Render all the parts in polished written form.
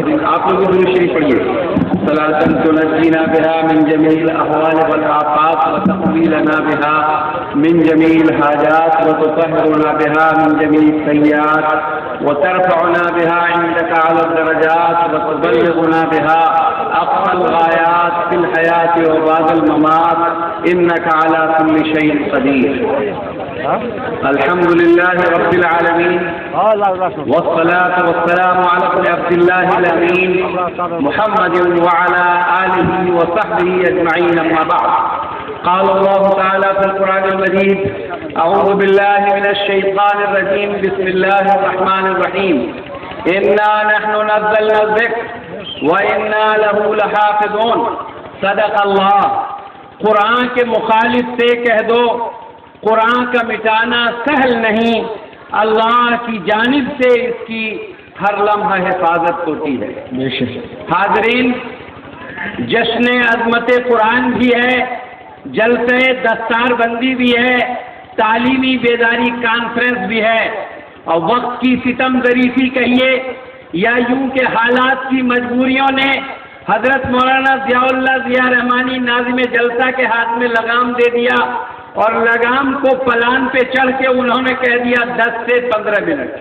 آپ لوگ درود شریف پڑھیے. صلاۃ تنجینا بها من جميع الاحوال والآفات وتقضي لنا بها من جميع الحاجات وتطهرنا بها من جميع السيئات وترفعنا بها عندك على الدرجات وتبلغنا بها أقصى الغايات في الحياة وبعد الممات إنك على كل شيء قدير. الحمد لله رب العالمين والصلاة والسلام على ابن عبد الله الأمين محمد وعلى آله وصحبه أجمعين. أما بعد قال الله تعالى في القرآن المجيد أعوذ بالله من الشيطان الرجيم بسم الله الرحمن الرحيم إنا نحن نزلنا الذكر وإنا له لحافظون. صدق اللہ. قرآن کے مخالف سے کہہ دو قرآن کا مٹانا سہل نہیں، اللہ کی جانب سے اس کی ہر لمحہ حفاظت ہوتی ہے. حاضرین، جشن عظمت قرآن بھی ہے، جلسے دستار بندی بھی ہے، تعلیمی بیداری کانفرنس بھی ہے، اور وقت کی ستم ظریفی کہیے یا یوں کہ حالات کی مجبوریوں نے حضرت مولانا ضیاء اللہ ضیاء رحمانی ناظم جلسہ کے ہاتھ میں لگام دے دیا، اور لگام کو پلان پہ چڑھ کے انہوں نے کہہ دیا 10 سے 15 منٹ.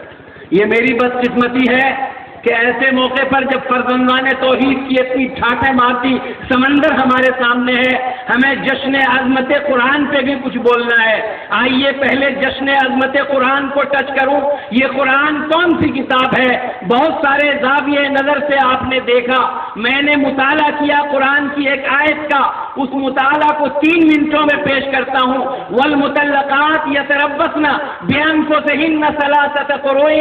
یہ میری بدقسمتی ہے کہ ایسے موقع پر جب فرزندان توحید کی اتنی ٹھاٹیں مارتی سمندر ہمارے سامنے ہے، ہمیں جشن عظمت قرآن پہ بھی کچھ بولنا ہے. آئیے پہلے جشن عظمت قرآن کو ٹچ کروں. یہ قرآن کون سی کتاب ہے؟ بہت سارے زاویے نظر سے آپ نے دیکھا. میں نے مطالعہ کیا قرآن کی ایک آیت کا، اس مطالعہ کو 3 منٹوں میں پیش کرتا ہوں. والمطلقات یتربصن بانفسہن ثلاثۃ قروء.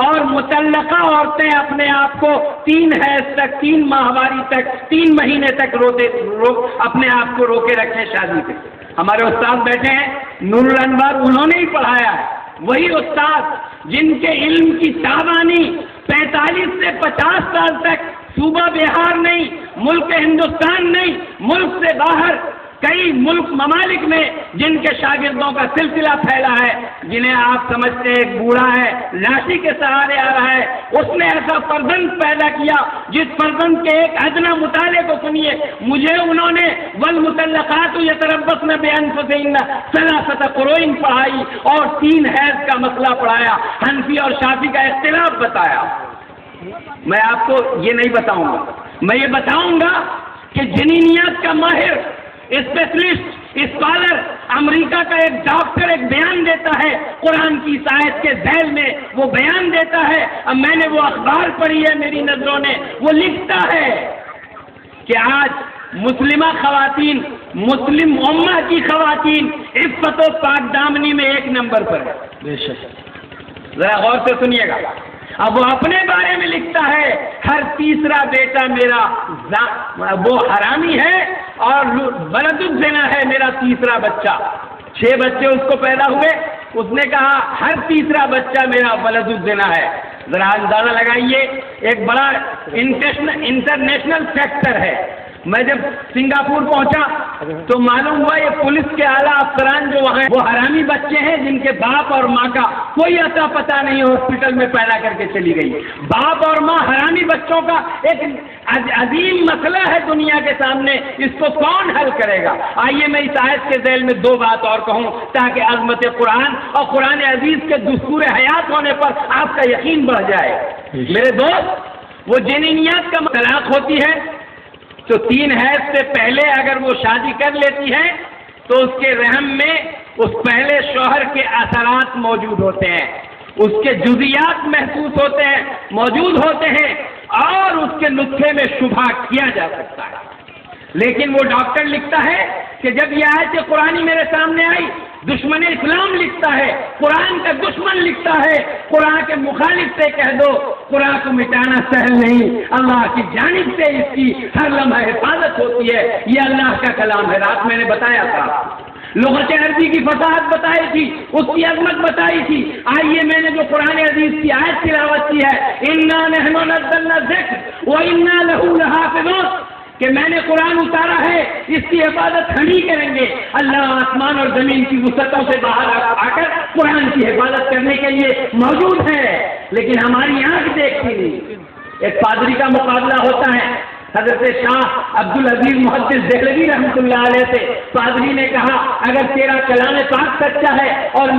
اور مطلقہ عورتیں اپنے آپ کو 3 حیض تک، 3 ماہواری تک، 3 مہینے تک اپنے آپ کو روکے رکھیں شادی پہ. ہمارے استاد بیٹھے ہیں نور الانوار، انہوں نے ہی پڑھایا ہے. وہی استاد جن کے علم کی تابانی 45 سے 50 سال تک صوبہ بہار نہیں، ملک ہندوستان نہیں، ملک سے باہر کئی ملک ممالک میں جن کے شاگردوں کا سلسلہ پھیلا ہے، جنہیں آپ سمجھتے ہیں ایک بوڑھا ہے لاٹھی کے سہارے آ رہا ہے، اس نے ایسا فرزند پیدا کیا جس فرزند کے ایک ادنا مطالعے کو سنیے. مجھے انہوں نے والمطلقات یتربصن بانفسہن ثلاثۃ قروء پڑھائی اور 3 حیض کا مسئلہ پڑھایا، حنفی اور شافعی کا اختلاف بتایا. میں آپ کو یہ نہیں بتاؤں گا، میں یہ بتاؤں گا کہ جنینیات کا ماہر، اسپیشلسٹ، اسکالر، امریکہ کا ایک ڈاکٹر ایک بیان دیتا ہے قرآن کی اس آیت کے ذیل میں، وہ بیان دیتا ہے. اب میں نے وہ اخبار پڑھی ہے میری نظروں نے، وہ لکھتا ہے کہ آج مسلمہ خواتین، مسلم امہ کی خواتین عفت و پاک دامنی میں 1 نمبر پر ہے. بے شک، ذرا غور سے سنیے گا. اب وہ اپنے بارے میں لکھتا ہے ہر تیسرا بیٹا میرا وہ حرامی ہے اور ولد الزنا ہے میرا تیسرا بچہ. 6 بچے اس کو پیدا ہوئے، اس نے کہا ہر تیسرا بچہ میرا ولد الزنا ہے. ذرا اندازہ لگائیے، ایک بڑا انٹرنیشنل فیکٹر ہے. میں جب سنگاپور پہنچا تو معلوم ہوا یہ پولیس کے اعلیٰ افسران جو وہاں ہیں وہ حرامی بچے ہیں جن کے باپ اور ماں کا کوئی اتا پتہ نہیں ہاسپٹل میں پیدا کر کے چلی گئی. باپ اور ماں حرامی بچوں کا ایک عظیم مسئلہ ہے دنیا کے سامنے، اس کو کون حل کرے گا؟ آئیے میں اس آیت کے ذیل میں 2 بات اور کہوں تاکہ عظمت قرآن اور قرآن عزیز کے دستور حیات ہونے پر آپ کا یقین بڑھ جائے. میرے دوست، وہ جنینیات کا طلاق ہوتی ہے تو 3 حیض سے پہلے اگر وہ شادی کر لیتی ہے تو اس کے رحم میں اس پہلے شوہر کے اثرات موجود ہوتے ہیں، اس کے جزیات محسوس ہوتے ہیں، موجود ہوتے ہیں، اور اس کے نطفے میں شبہ کیا جا سکتا ہے. لیکن وہ ڈاکٹر لکھتا ہے کہ جب یہ آیت قرآنی میرے سامنے آئی، دشمن اسلام لکھتا ہے، قرآن کا دشمن لکھتا ہے، قرآن کے مخالف سے کہہ دو قرآن کو مٹانا سہل نہیں، اللہ کی جانب سے اس کی ہر لمحہ حفاظت ہوتی ہے. یہ اللہ کا کلام ہے. رات میں نے بتایا تھا، لغت عربی کی فصاحت بتائی تھی، اس کی عظمت بتائی تھی. آئیے میں نے جو قرآن عزیز کی آیت تلاوت کی ہے، اِنَّا نَحْنُ نَزَّلْنَا الذِّکْرَ وَإِنَّا لَهُ لَحَافِظُونَ، کہ میں نے قرآن اتارا ہے، اس کی حفاظت ہم ہی کریں گے. اللہ آسمان اور زمین کی وسعتوں سے باہر آ کر قرآن کی حفاظت کرنے کے لیے موجود ہے، لیکن ہماری آنکھ دیکھتی نہیں. ایک پادری کا مقابلہ ہوتا ہے حضرت شاہ عبدالعزیز محدث دہلوی رحمۃ اللہ علیہ سے. پادری نے کہا اگر تیرا کلام پاک سچا ہے اور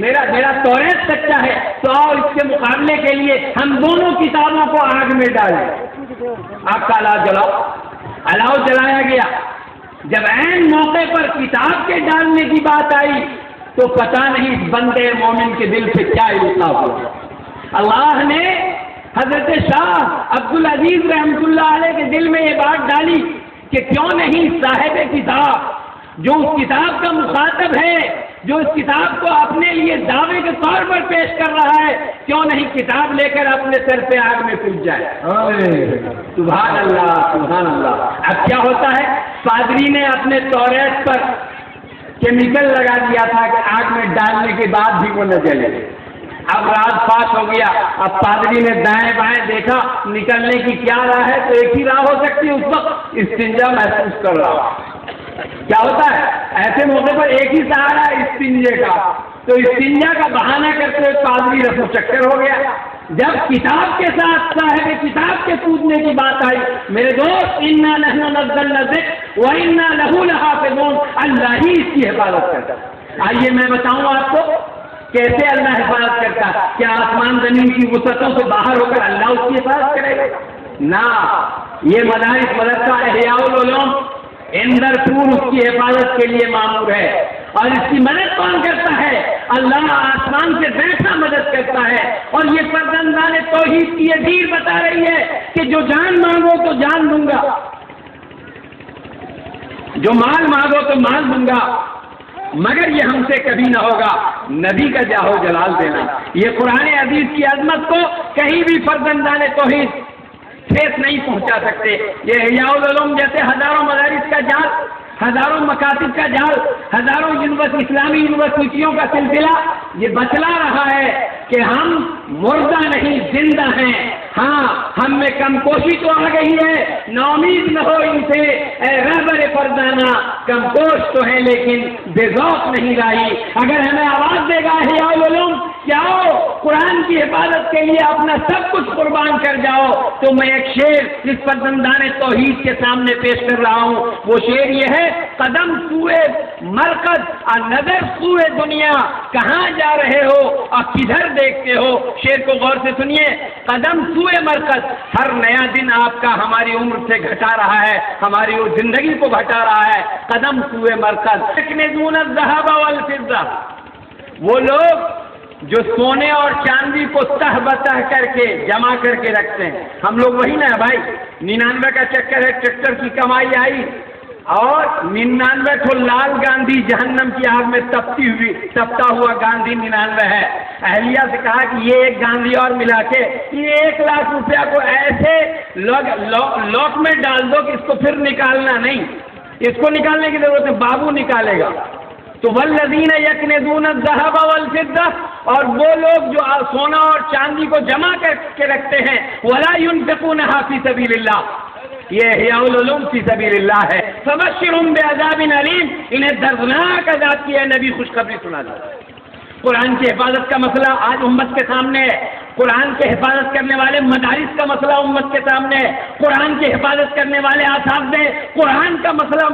میرا توریت سچا ہے تو آؤ اس کے مقابلے کے لیے ہم دونوں کتابوں کو آگ میں ڈالیں. آگ کا الاؤ جلایا گیا. جب عین موقع پر کتاب کے ڈالنے کی بات آئی تو پتہ نہیں بندے مومن کے دل سے کیا القاء ہوا. اللہ نے حضرت شاہ عبدالعزیز رحمۃ اللہ علیہ کے دل میں یہ بات ڈالی کہ کیوں نہیں صاحب کتاب جو اس کتاب کا مخاطب ہے, جو اس کتاب کو اپنے لیے دعوے کے طور پر پیش کر رہا ہے, کیوں نہیں کتاب لے کر اپنے سر پہ آگ میں کود جائے. سبحان اللہ سبحان اللہ. اب کیا ہوتا ہے, پادری نے اپنے توریت پر کیمیکل لگا دیا تھا کہ آگ میں ڈالنے کے بعد بھی وہ نہ جلے. اب رات پاس ہو گیا. اب پادری نے دائیں بائیں دیکھا نکلنے کی کیا راہ ہے, تو ایک ہی راہ ہو سکتی ہے. اس وقت استنجا محسوس کر رہا. کیا ہوتا ہے ایسے موقع پر ایک ہی سہارا ہے استنجے کا, تو استنجا کا بہانہ کرتے ہوئے پادری رفو چکر ہو گیا. جب کتاب کے ساتھ صاحب کتاب کے پوجنے کی بات آئی, میرے دوست انا نحن نزلنا الذکر وانا لہ لحافظون, اللہ ہی اس کی حفاظت کرتا ہے. آئیے میں بتاؤں آپ کو کیسے اللہ حفاظت کرتا ہے. کیا آسمان زمین کی وسعتوں سے باہر ہو کر اللہ اس کی حفاظت کرے گا؟ نہ. یہ مدارس مدرسہ احیاء العلوم اندر پور اس کی حفاظت کے لیے مامور ہے. اور اس کی مدد کون کرتا ہے؟ اللہ آسمان سے بیٹھا مدد کرتا ہے. اور یہ فرزندان توحید کی یہ دیر بتا رہی ہے کہ جو جان مانگو تو جان دوں گا, جو مال مانگو تو مال دوں گا, مگر یہ ہم سے کبھی نہ ہوگا نبی کا جاہو جلال دینا. یہ قرآن عزیز کی عظمت کو کہیں بھی فرزندان توحید ٹھیس نہیں پہنچا سکتے. یہ احیاء العلوم جیسے ہزاروں مدارس کا جال, ہزاروں مکاتب کا جال, ہزاروں اسلامی یونیورسٹیوں کا سلسلہ یہ بتلا رہا ہے کہ ہم مردہ نہیں زندہ ہیں. ہاں ہم میں کم کوشی تو آ گئی ہے, نا امید نہ ہو ان سے اے رہبر فردانہ, کم کوش تو ہے لیکن بے ذوق نہیں رہی. اگر ہمیں آواز دے گا احیاء العلوم کہ آؤ قرآن کی حفاظت کے لیے اپنا سب کچھ قربان کر جاؤ, تو میں ایک شعر اس فرزندان توحید کے سامنے پیش کر رہا ہوں. وہ شعر یہ ہے, قدم سوئے مرکز اور نظر سوئے دنیا, کہاں جا رہے ہو اور کدھر دیکھتے ہو. شعر کو غور سے سنیے. قدم سوئے مرکز, ہر نیا دن آپ کا ہماری عمر سے گھٹا رہا ہے, ہماری زندگی کو گھٹا رہا ہے. قدم سوئے مرکز. یکنزون الذهب والفضة, وہ لوگ جو سونے اور چاندی کو تہ بتہ کر کے جمع کر کے رکھتے ہیں. ہم لوگ وہی نا بھائی, 99 کا چکر ہے, ٹریکٹر کی کمائی آئی اور 99 تو لال گاندھی جہنم کی آگ میں تپتا ہوا گاندھی 99 ہے. اہلیہ سے کہا کہ یہ ایک گاندھی اور ملا کے یہ 1 لاکھ روپیہ کو ایسے لوک میں ڈال دو کہ اس کو پھر نکالنا نہیں, اس کو نکالنے کی ضرورت ہے, بابو نکالے گا. تو والذین یکنزون الذهب والفضة, اور وہ لوگ جو سونا اور چاندی کو جمع کر کے رکھتے ہیں, ولا ينفقونها فی سبیل اللہ, یہ احیاء العلوم فی سبیل اللہ ہے. فبشرهم بعذاب علیم, انہیں دردناک عذاب کی ہے نبی خوشخبری سنا دو. قرآن کی حفاظت کا مسئلہ آج امت کے سامنے ہے. قرآن کے حفاظت کرنے والے مدارس کا مسئلہ امت کے سامنے ہے. قرآن کی حفاظت کرنے والے اساتذہ قرآن کا مسئلہ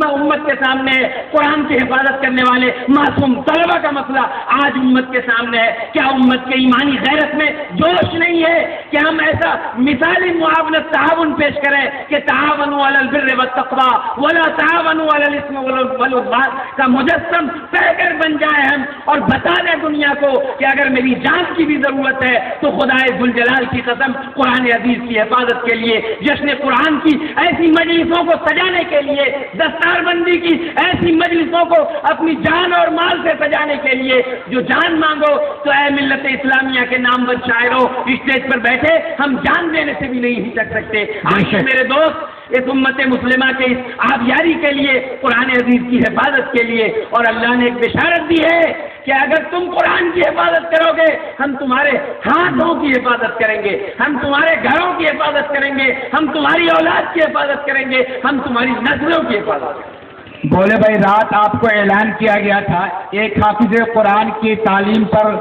امت کے سامنے ہے. قرآن کی حفاظت کرنے والے معصوم طلبہ کا مسئلہ آج امت کے سامنے ہے. کیا امت کے ایمانی غیرت میں جوش نہیں ہے کہ ہم ایسا مثالی معاونت تعاون پیش کریں کہ تعاونوا علی البر والتقوی ولا تعاونوا علی الاثم والعدوان کا مجسم پیکر بن جائے ہم, اور بتا دیں دنیا کو کہ اگر میری جان کی بھی ضرورت ہے تو خدائے ذوالجلال کی قسم قرآن عزیز کی حفاظت کے لیے, جشن قرآن کی ایسی مجلسوں کو سجانے کے لیے, دستار بندی کی ایسی مجلسوں کو اپنی جان اور مال سے سجانے کے لیے, جو جان مانگو تو اے ملت اسلامیہ کے نامور شاعروں اسٹیج پر بیٹھے ہم جان دینے سے بھی نہیں ہچک سکتے. آج میرے دوست اس امت مسلمہ کے اس آبیاری کے لیے, قرآن عزیز کی حفاظت کے لیے, اور اللہ نے ایک بشارت دی ہے کہ اگر تم قرآن کی حفاظت کرو گے ہم تمہارے ہاتھوں کی حفاظت کریں گے, ہم تمہارے گھروں کی حفاظت کریں گے, ہم تمہاری اولاد کی حفاظت کریں گے, ہم تمہاری نسلوں کی حفاظت کریں گے. بولے بھائی, رات آپ کو اعلان کیا گیا تھا ایک حافظ قرآن کی تعلیم پر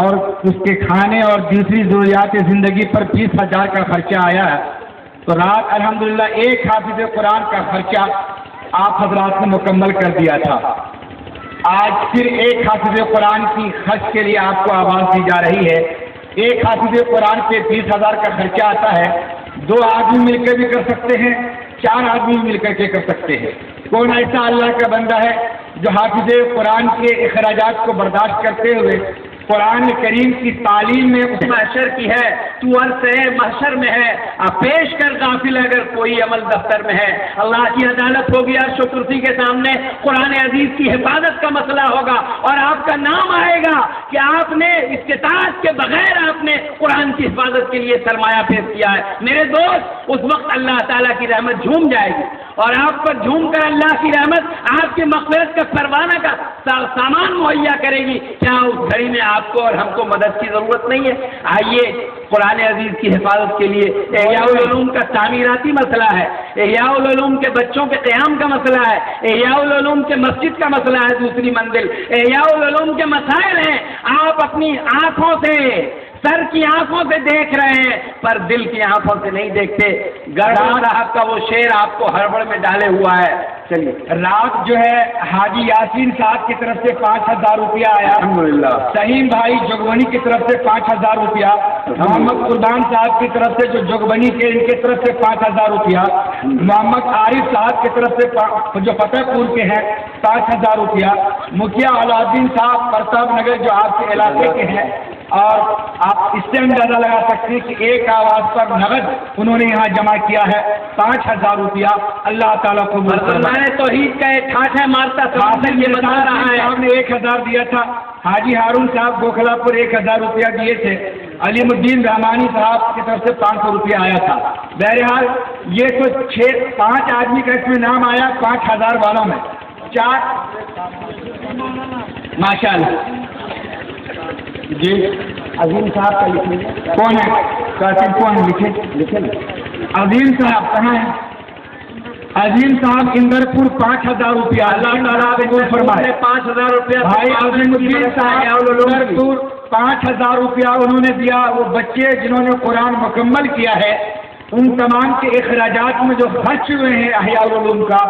اور اس کے کھانے اور دوسری ضروریات زندگی پر 20,000 کا خرچہ آیا ہے. تو رات الحمدللہ ایک حافظ قرآن کا خرچہ آپ حضرات نے مکمل کر دیا تھا. آج پھر ایک حافظ قرآن کی خرچ کے لیے آپ کو آواز دی جا رہی ہے. ایک حافظ قرآن پہ 20,000 کا خرچہ آتا ہے. 2 آدمی مل کر بھی کر سکتے ہیں, 4 آدمی مل کر کے کر سکتے ہیں. کون ایسا اللہ کا بندہ ہے جو حافظ قرآن کے اخراجات کو برداشت کرتے ہوئے قرآن کریم کی تعلیم میں اس محشر کی ہے, تو عرص ہے محشر میں ہے, اب پیش کر غافل اگر کوئی عمل دفتر میں ہے. اللہ کی عدالت ہوگی عرش و کرسی کے سامنے, قرآن عزیز کی حفاظت کا مسئلہ ہوگا اور آپ کا نام آئے گا کہ آپ نے استطاعت کے بغیر آپ نے قرآن کی حفاظت کے لیے سرمایہ پیش کیا ہے. میرے دوست, اس وقت اللہ تعالیٰ کی رحمت جھوم جائے گی اور آپ پر جھوم کر اللہ کی رحمت آپ کی مغفرت کا پروانہ کا سامان مہیا کرے گی. کیا اس گھڑی میں آپ کو اور ہم کو مدد کی ضرورت نہیں ہے؟ آئیے قرآن عزیز کی حفاظت کے لیے احیاء العلوم کا تعمیراتی مسئلہ ہے, احیاء العلوم کے بچوں کے قیام کا مسئلہ ہے, احیاء العلوم کے مسجد کا مسئلہ ہے, دوسری منزل احیاء العلوم کے مسائل ہیں. آپ اپنی آنکھوں سے, سر کی آنکھوں سے دیکھ رہے ہیں پر دل کی آنکھوں سے نہیں دیکھتے. گڑھا صاحب کا وہ شعر آپ کو ہڑبڑ میں ڈالے ہوا ہے. چلیے, رات جو ہے حاجی یاسین صاحب کی طرف سے 5,000 روپیہ آیا. الحمدللہ. سہیم بھائی جگبنی کی طرف سے 5,000 روپیہ. محمد قربان صاحب کی طرف سے جو جگبنی کے ان کی طرف سے 5,000 روپیہ. محمد عارف صاحب کی طرف سے جو فتح پور کے ہیں 5,000 روپیہ. مکھیا علاؤدین صاحب پرتاب نگر جو آپ کے علاقے کے ہیں, اور آپ اس سے اندازہ لگا سکتے ہیں کہ ایک آواز پر نقد انہوں نے یہاں جمع کیا ہے 5,000 روپیہ. اللہ تعالیٰ کو توحید کا ایک ٹھاٹھا مارتا یہ بتا رہا ہے. آپ نے 1,000 دیا تھا. حاجی ہارون صاحب گوکھلا پور 1,000 روپیہ دیے تھے. علیم الدین رحمانی صاحب کی طرف سے 500 روپیہ آیا تھا. بہرحال یہ تو 5 آدمی کا اس میں نام آیا 5,000 والوں میں. 4 ماشاء اللہ. جی عظیم صاحب کا لکھیں. کون ہے کاتب؟ کون لکھے؟ عظیم صاحب کہاں ہیں؟ عظیم صاحب اندر پور 5,000 روپیہ. اللہ تعالیٰ قبول فرمائے. 5,000 روپیہ بھائی عظیم الدین صاحب اندر پور 5,000 روپیہ انہوں نے دیا. وہ بچے جنہوں نے قرآن مکمل کیا ہے ان تمام کے اخراجات میں جو خرچ ہوئے ہیں احیاء العلوم کا,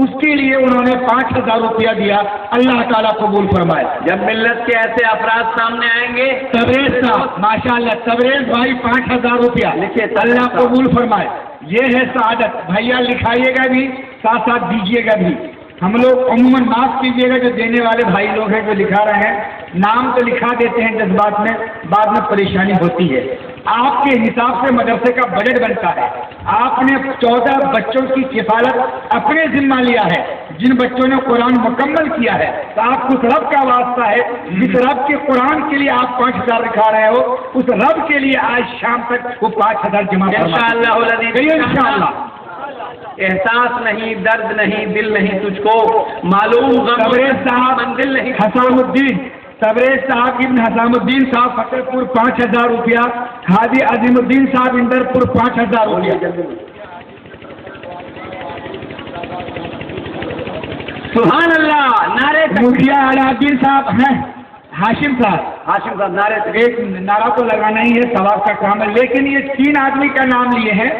اس کے لیے انہوں نے 5,000 روپیہ دیا. اللہ تعالیٰ قبول فرمائے. جب ملت کے ایسے افراد سامنے آئیں گے, تبریز صاحب ماشاء اللہ, تبریز بھائی 5,000 روپیہ لکھے. اللہ قبول فرمائے. یہ ہے سعادت. بھیا لکھائیے گا بھی, ساتھ ساتھ دیجیے گا بھی. ہم لوگ عموماً معاف کیجیے گا جو دینے والے بھائی لوگ ہیں جو لکھا رہے ہیں, نام تو لکھا دیتے ہیں جذبات میں, بعد میں پریشانی ہوتی ہے. آپ کے حساب سے مدرسے کا بجٹ بنتا ہے. آپ نے 14 بچوں کی کفالت اپنے ذمہ لیا ہے جن بچوں نے قرآن مکمل کیا ہے. تو آپ کو اس رب کا واسطہ ہے جس رب کے قرآن کے لیے آپ 5,000 دکھا رہے ہو, اس رب کے لیے آج شام تک وہ 5,000 جمع انشاءاللہ. احساس نہیں, درد نہیں, دل نہیں تجھ کو معلوم. تبریز صاحب منزل نہیں. حسام الدین, تبریز صاحب ابن حسام الدین صاحب فتح پور 5,000 روپیہ. حاجی عظیم الدین صاحب اندر پور 5,000 روپیہ. سبحان اللہ. نعرے مکھیا علاؤدین صاحب ہیں. ہاشم صاحب نعرے ایک نعرہ تو لگانا ہی ہے, ثواب کا کام ہے, لیکن یہ 3 آدمی کا نام لیے ہیں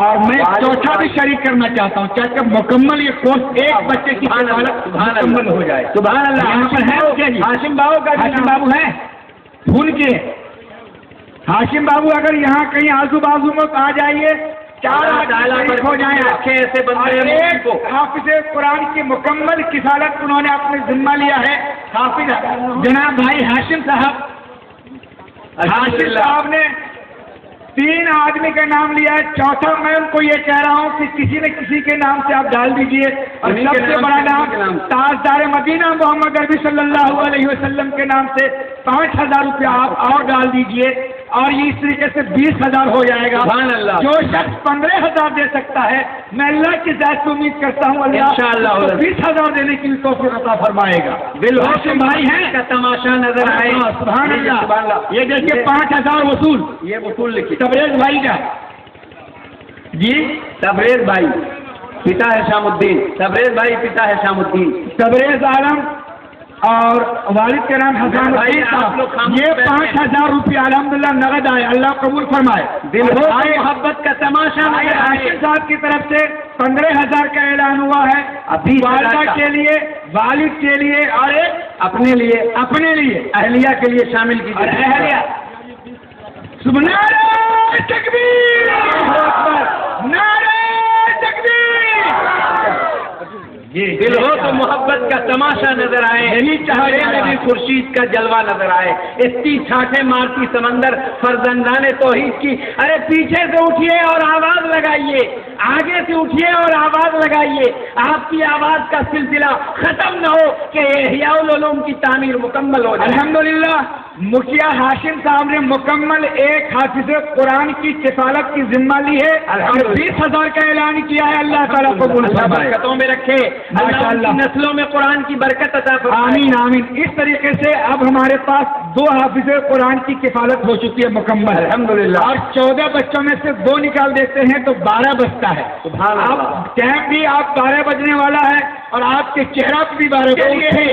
اور میں چوتھا بھی شریک کرنا چاہتا ہوں کیا کہ مکمل یہ کورس ایک بچے کی حالت مکمل ہو جائے. سبحان اللہ. یہاں پر ہے ہاشم بابو کا, ہاشم بابو ہیں پھول کے. ہاشم بابو اگر یہاں کہیں آزو بازو میں آ جائیے, 4 آدمی ہو جائیں. ایک حافظ قرآن کی مکمل کفالت انہوں نے اپنے ذمہ لیا ہے. حافظ جناب بھائی ہاشم صاحب, ہاشم صاحب نے 3 آدمی کا نام لیا ہے. چوتھا میں ان کو یہ کہہ رہا ہوں کہ کسی نہ کسی کے نام سے آپ ڈال دیجئے. اور سب سے بڑا نام تاجدار مدینہ محمد عربی صلی اللہ علیہ وسلم کے نام سے 5,000 روپیہ آپ اور ڈال دیجئے, اور یہ اس طریقے سے 20,000 ہو جائے گا. جو شخص 15,000 دے سکتا ہے, میں اللہ کی ذات سے امید کرتا ہوں اللہ 20,000 دینے کی توفیق عطا فرمائے گا. ہاشم بھائی ہیں کا تماشا نظر آئے. سبحان اللہ. یہ دیکھیے 5,000 وصول, یہ وصول لکھی. تبریز بھائی کا جی, تبریز بھائی پتا ہے شام الدین. تبریز بھائی پتا ہے شام الدین. تبریز عالم اور والد کے نام حسان الدین صاحب، یہ 5000 روپیہ الحمدللہ نقد آئے، اللہ قبول فرمائے۔ دل ہو تو محبت کا تماشا ہاشم صاحب کی طرف سے 15000 کا اعلان ہوا ہے، ابھی والدہ کے لیے، والد کے لیے اور ایک اپنے لیے اہلیہ کے لیے شامل اور کیجیے۔ اہلیہ۔ نعرہ تکبیر، نعرہ تکبیر۔ دل ہو تو محبت کا تماشا نظر آئے، یہی چہرے میں بھی خورشید کا جلوہ نظر آئے، اتنی چھاٹے مارتی سمندر فرزندان توحید کی۔ ارے پیچھے سے اٹھیے اور آواز لگائیے، آگے سے اٹھیے اور آواز لگائیے، آپ کی آواز کا سلسلہ ختم نہ ہو کہ احیاء العلوم کی تعمیر مکمل ہو جائے۔ الحمدللہ مکھیا ہاشم صاحب نے مکمل ایک حافظ قرآن کی کفالت کی ذمہ لی ہے اور 20,000 کا اعلان کیا ہے، اللہ تعالیٰ قبول اللہ فرمائے۔ برکتوں میں رکھے، اللہ ان کی نسلوں میں قرآن کی برکت عطا فرمائے۔ آمین آمین۔ اس طریقے سے اب ہمارے پاس 2 حافظ قرآن کی کفالت ہو چکی ہے مکمل، الحمدللہ۔ اور 14 بچوں میں سے 2 نکال دیتے ہیں تو 12 بچتا ہے۔ سبحان اب اللہ۔ ٹائم بھی آپ 12 بجنے والا ہے اور آپ کے چہرہ بھی 12 کے لیے ہے۔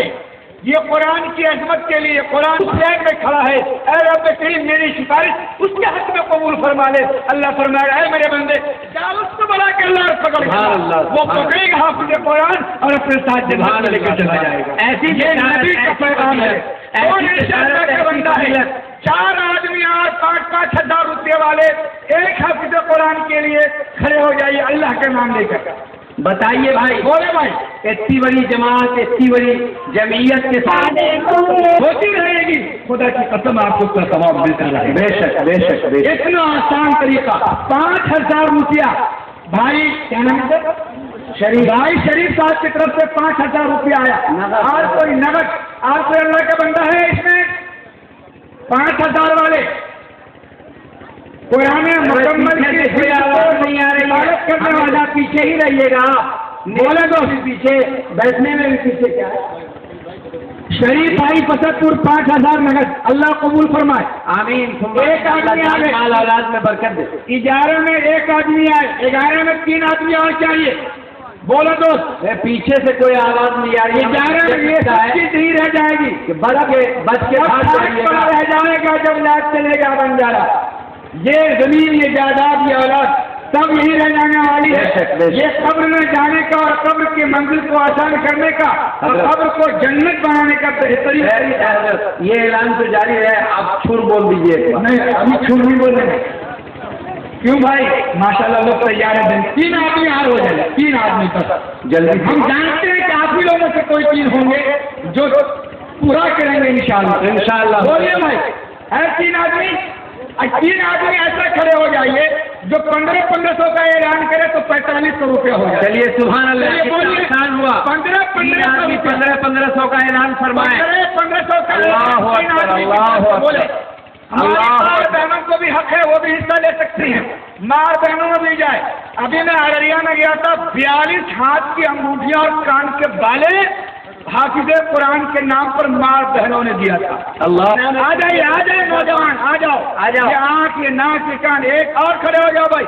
یہ قرآن کی عظمت کے لیے قرآن شہر میں کھڑا ہے، اے رب کریم میری سفارش اس کے حق میں قبول فرما لے۔ اللہ فرمائے اے میرے بندے جا اس کو بلا کے اللہ پکڑ سبحان اللہ، وہ پکڑے گا حافظ قرآن اور اپنے ساتھ جنت میں لے کے چلا جائے گا۔ ایسی یہ نبی کا پیغام ہے۔ کون ایسا اللہ کا بندہ ہے؟ 4 آدمی آج 5-5 ہزار روپے والے ایک حافظ قرآن کے لیے کھڑے ہو جائیے اللہ کا نام لے کر۔ بتائیے بھائی، بولے بھائی، اتنی بڑی جماعت، اتنی بڑی جمعیت کے ساتھ ہوتی رہے گی، خدا کی قسم آپ کو اس کا ثواب ملتا رہے گا۔ بے شک بے شک بے شک۔ اتنا آسان طریقہ، 5000 روپیہ بھائی کیا نام ہے شریف بھائی شریف صاحب کی طرف سے 5000 روپیہ آیا، اور کوئی نقد، اور کوئی اللہ کا بندہ ہے اس میں 5000 والے قرآن مکمل کی کوئی آواز نہیں آ رہی ہے، کرنے والا پیچھے ہی رہیے گا، بولے تو پیچھے بیٹھنے میں بھی پیچھے کیا ہے؟ شریف بھائی پسند پور 5000 نقد، اللہ قبول فرمائے۔ آمین۔ ایک آدمی آ گئے، مال اولاد میں برکت دے۔ 11 میں 1 آدمی آئے، 11 میں 3 آدمی اور چاہیے، بولو دوست۔ پیچھے سے کوئی آواز نہیں آ رہی ہے، 11 میں یہ سب چیز نہیں رہ جائے گی، بچ کے بھاگ جائیے گا۔ رہ جائے گا جب لائٹ چلے گا بنجارا، یہ زمین، یہ جائیداد، یہ اولاد سب یہی رہ جانے والی ہے۔ یہ قبر میں جانے کا اور قبر کی منزل کو آسان کرنے کا اور قبر کو جنت بنانے کا بہترین طریقہ۔ یہ اعلان تو جاری ہے، آپ چھوڑ بول دیجیے۔ نہیں ابھی چھوڑ نہیں بولیں گے، کیوں بھائی؟ ماشاءاللہ لوگ تیار ہیں، 3 آدمی آر ہو جائے، 3 آدمی تک جلدی ہم جانتے ہیں کہ آپ ہی لوگوں سے کوئی چیز ہوں گے جو پورا کریں گے انشاءاللہ۔ انشاءاللہ۔ بولیے بھائی، ہے 3 آدمی؟ 3 آدمی ایسا کھڑے ہو جائیے جو 1500 کا اعلان کرے تو 4500 روپیہ ہو جائے۔ چلیے سبحان اللہ، بولیے آسان ہوا۔ 1500 کا اعلان فرمائے۔ 1500 کا اللہ اکبر، اللہ اکبر۔ بولے ماں بہنوں کو بھی حق ہے، وہ بھی حصہ لے سکتی ہیں، ماں بہنوں میں بھی جائے۔ ابھی میں ارریا میں گیا تھا، 42 ہاتھ کی انگوٹھیاں اور کان کے بالے حافظ قرآن کے نام پر ماں بہنوں نے دیا تھا۔ اللہ، آ جائیے نوجوان، آ جاؤ آ جاؤ۔ یہ آنکھ، یہ ناک، یہ کان، ایک اور کھڑے ہو جاؤ بھائی،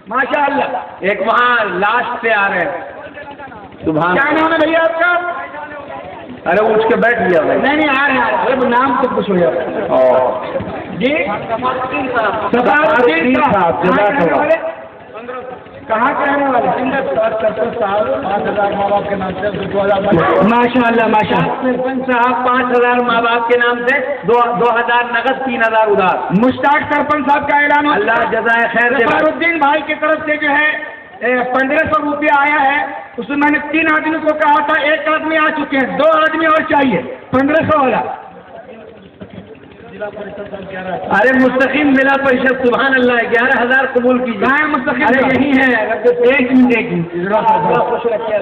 ماشاء اللہ۔ ایک وہاں لاسٹ پہ آ رہے ہیں، سبحان کیا اللہ۔ نام ہے بھیا آپ کا؟ ارے اٹھ کے بیٹھ گیا بھائی۔ نہیں آ رہے ہیں، ارے نام تو کچھ ہو جاتا جی صاحب، صاحب کہاں کے رہنے والے؟ ماشاء اللہ ماشاء اللہ۔ سرپنچ صاحب 5000 ماں باپ کے نام سے، 2000 نقد، 3000 ادھار۔ مشتاق سرپنچ صاحب کا اعلان ہو، اللہ جزائے خیر دے۔ ظفر الدین بھائی کی طرف سے جو ہے 1500 روپیہ آیا ہے، اس میں نے 3 آدمی کو کہا تھا، 1 آدمی آ چکے ہیں، 2 آدمی اور چاہیے، 1500 والا۔ ارے مستقیم ملا پریشد، سبحان اللہ، 11000 قبول کیجیے۔ کہاں ہے مستقیم؟ ارے یہی ہے، ایک منٹ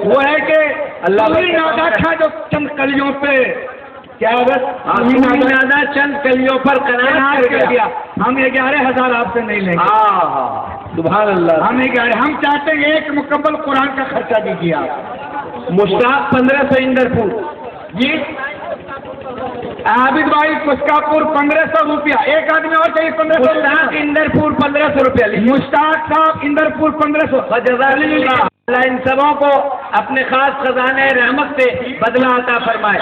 وہ ہے کہ اللہ اللہ نادا تھا جو چند کلیوں پہ کیا بس نادا چند کلیوں پر قناعت کر گیا۔ ہم 11000 آپ سے نہیں لیں گے، ہاں سبحان اللہ۔ ہم 11، ہم چاہتے ہیں 1 مکمل قرآن کا خرچہ دیجیے آپ۔ مشتاق 1500 اندرپور جی عابد بھائی پسکاپور 1500 روپیہ، 1 آدمی اور چاہیے 1500۔ مشتاق اندرپور 1500 روپیہ لیجیے۔ مشتاق صاحب اندرپور 1500۔ جزاک اللہ، اللہ ان سبوں کو اپنے خاص خزانے رحمت سے بدلہ عطا فرمائے۔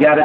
11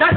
10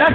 10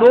2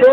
2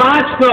500।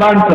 500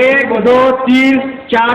1 2 3 4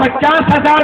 50,000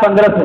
1500।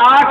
8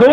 2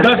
10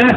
10।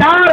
4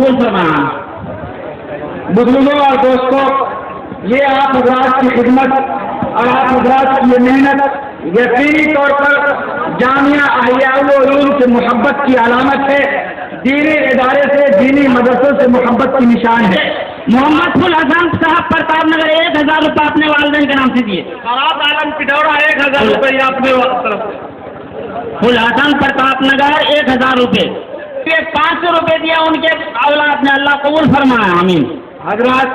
قبول فرمایا. بزرگوں اور دوستوں، یہ آپ حضرات کی خدمت اور آپ حضرات کی یہ محنت یقینی طور پر جامعہ احیاء العلوم سے محبت کی علامت ہے، دینی ادارے سے، دینی مدرسوں سے محبت کی نشان ہے. محمد فل حسن صاحب پرتاپ نگر 1000 روپے اپنے والدین کے نام سے دیے. خراب عالم پٹورا 1000 روپیہ اپنے طرف سے. فل حسن پرتاپ نگر 1000 روپے. یہ 500 روپے دیا ان کے اولاد نے. اللہ قبول فرمایا. آمین. حضرات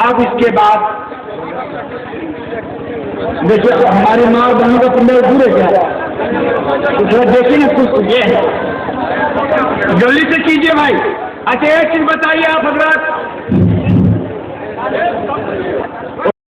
اب اس کے بعد دیکھیے ہماری ماں اور بہنوں کا پندرہ دور ہے کیا دیکھیے نا کچھ یہ جلدی سے کیجیے بھائی. اچھا ایک چیز بتائیے آپ حضرات،